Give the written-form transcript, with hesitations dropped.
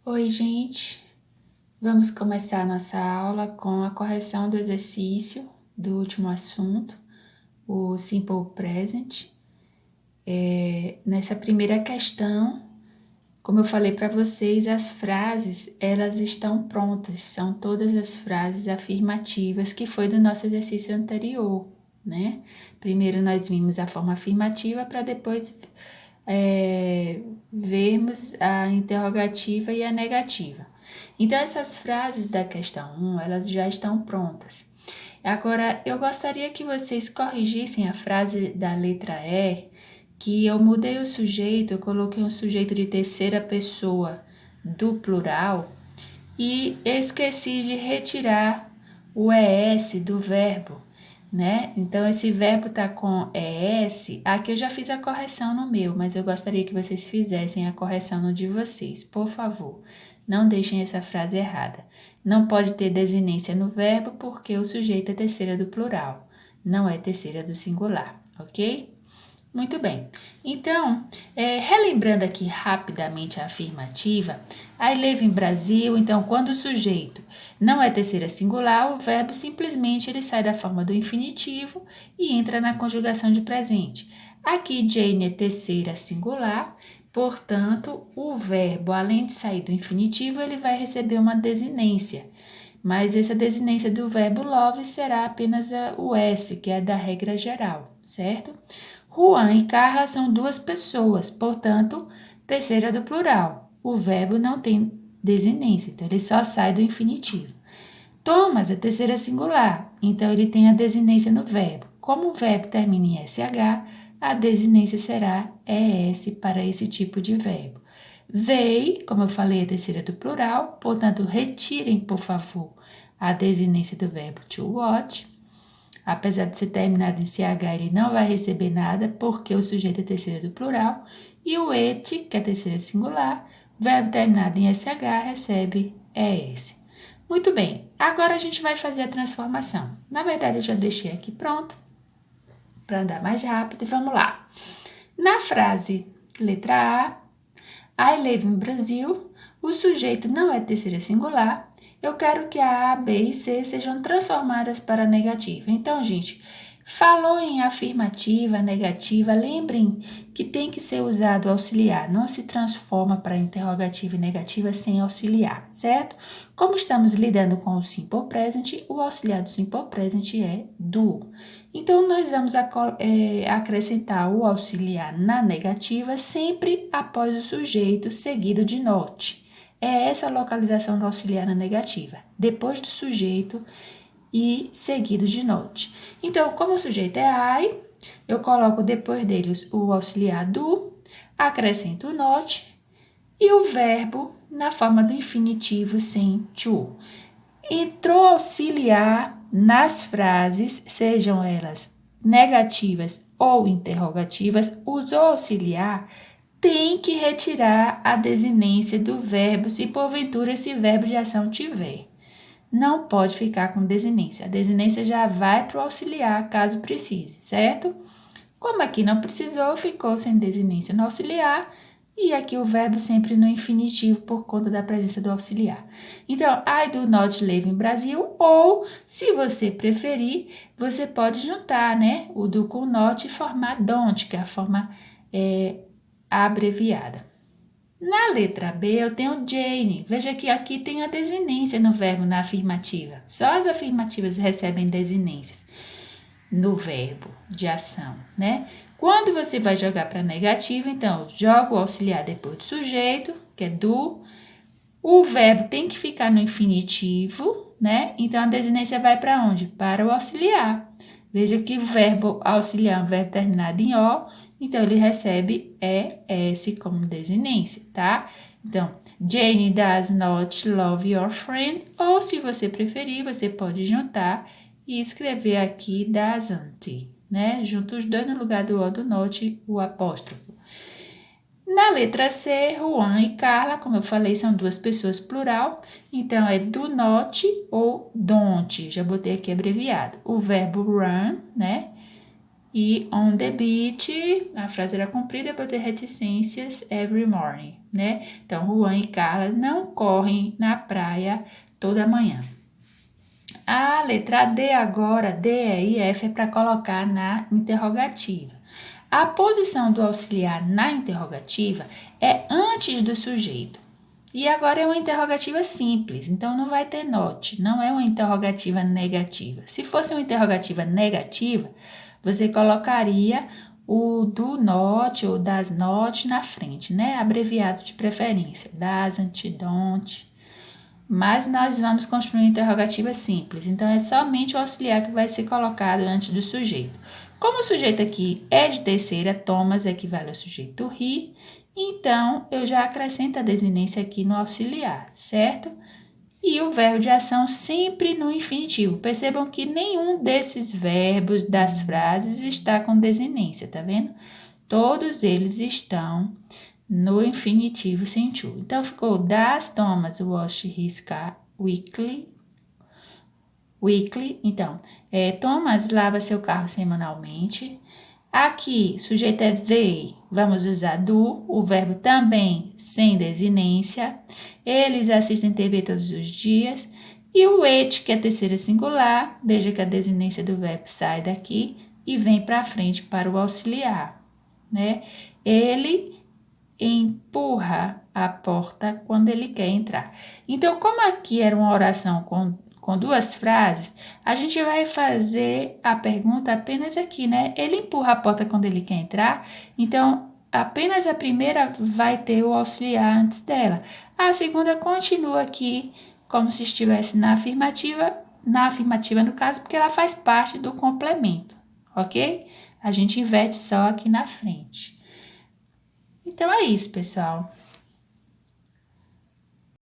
Oi, gente. Vamos começar a nossa aula com a correção do exercício do último assunto, o Simple Present. Nessa primeira questão, como eu falei para vocês, as frases, elas estão prontas. São todas as frases afirmativas que foi do nosso exercício anterior, né? Primeiro nós vimos a forma afirmativa para depois vermos a interrogativa e a negativa. Então, essas frases da questão 1, elas já estão prontas. Agora, eu gostaria que vocês corrigissem a frase da letra E, que eu mudei o sujeito, eu coloquei um sujeito de terceira pessoa do plural e esqueci de retirar o ES do verbo, né? Então, esse verbo tá com ES. Aqui eu já fiz a correção no meu, mas eu gostaria que vocês fizessem a correção no de vocês, por favor. Não deixem essa frase errada. Não pode ter desinência no verbo porque o sujeito é terceira do plural, não é terceira do singular, ok? Muito bem. Então, relembrando aqui rapidamente a afirmativa, I live in Brasil, então, quando o sujeito não é terceira singular, o verbo simplesmente ele sai da forma do infinitivo e entra na conjugação de presente. Aqui, Jane é terceira singular, portanto, o verbo, além de sair do infinitivo, ele vai receber uma desinência. Mas essa desinência do verbo love será apenas o S, que é da regra geral, certo? Juan e Carla são duas pessoas, portanto, terceira do plural. O verbo não tem desinência, então ele só sai do infinitivo. Thomas é terceira singular, então ele tem a desinência no verbo. Como o verbo termina em SH, a desinência será ES para esse tipo de verbo. They, como eu falei, é terceira do plural, portanto, retirem, por favor, a desinência do verbo to watch. Apesar de ser terminado em CH, ele não vai receber nada, porque o sujeito é terceira do plural. E o et, que é terceira singular, verbo terminado em SH, recebe ES. Muito bem, agora a gente vai fazer a transformação. Na verdade, eu já deixei aqui pronto, para andar mais rápido, e vamos lá. Na frase letra A, I live in Brasil, o sujeito não é terceira singular. Eu quero que a A, B e C sejam transformadas para negativa. Então, gente, falou em afirmativa, negativa, lembrem que tem que ser usado auxiliar. Não se transforma para interrogativa e negativa sem auxiliar, certo? Como estamos lidando com o simple present, o auxiliar do simple present é do. Então, nós vamos acrescentar o auxiliar na negativa sempre após o sujeito seguido de not. É essa a localização do auxiliar na negativa, depois do sujeito e seguido de not. Então, como o sujeito é I, eu coloco depois deles o auxiliar do, acrescento o not e o verbo na forma do infinitivo sem to. Entrou auxiliar nas frases, sejam elas negativas ou interrogativas, usou auxiliar, tem que retirar a desinência do verbo se porventura esse verbo de ação tiver. Não pode ficar com desinência. A desinência já vai para o auxiliar caso precise, certo? Como aqui não precisou, ficou sem desinência no auxiliar e aqui o verbo sempre no infinitivo por conta da presença do auxiliar. Então, I do not live in Brasil, ou, se você preferir, você pode juntar, né, o do com not e formar don't, que é a forma abreviada. Na letra B, eu tenho Jane. Veja que aqui tem a desinência no verbo na afirmativa. Só as afirmativas recebem desinências no verbo de ação, né? Quando você vai jogar para negativa, então, joga o auxiliar depois do sujeito, que é do. O verbo tem que ficar no infinitivo, né? Então, a desinência vai para onde? Para o auxiliar. Veja que o verbo auxiliar é um verbo terminado em O, então ele recebe ES como desinência, tá? Então, Jane does not love your friend, ou se você preferir, você pode juntar e escrever aqui doesn't, né? Junto os dois no lugar do O do not, o apóstrofo. Na letra C, Juan e Carla, como eu falei, são duas pessoas plural, então é do not ou don't, já botei aqui abreviado. O verbo run, né? E on the beach, a frase era cumprida por ter reticências every morning, né? Então, Juan e Carla não correm na praia toda manhã. A letra D agora, D, E e F é para colocar na interrogativa. A posição do auxiliar na interrogativa é antes do sujeito. E agora é uma interrogativa simples, então não vai ter not, não é uma interrogativa negativa. Se fosse uma interrogativa negativa, você colocaria o do not ou das not na frente, né? Abreviado de preferência, doesn't, don't. Mas nós vamos construir uma interrogativa simples, então é somente o auxiliar que vai ser colocado antes do sujeito. Como o sujeito aqui é de terceira, Thomas equivale ao sujeito he, então eu já acrescento a desinência aqui no auxiliar, certo? E o verbo de ação sempre no infinitivo. Percebam que nenhum desses verbos das frases está com desinência, tá vendo? Todos eles estão no infinitivo sem to. Então, ficou does Thomas wash his car weekly? Weekly. Então, Thomas lava seu carro semanalmente. Aqui, sujeito é they, vamos usar do, o verbo também sem desinência. Eles assistem TV todos os dias. E o it, que é terceira singular, veja que a desinência do verbo sai daqui e vem para frente para o auxiliar, né? Ele empurra a porta quando ele quer entrar. Então, como aqui era uma oração com duas frases, a gente vai fazer a pergunta apenas aqui, né? Ele empurra a porta quando ele quer entrar, então apenas a primeira vai ter o auxiliar antes dela. A segunda continua aqui como se estivesse na afirmativa no caso, porque ela faz parte do complemento, ok? A gente inverte só aqui na frente. Então é isso, pessoal.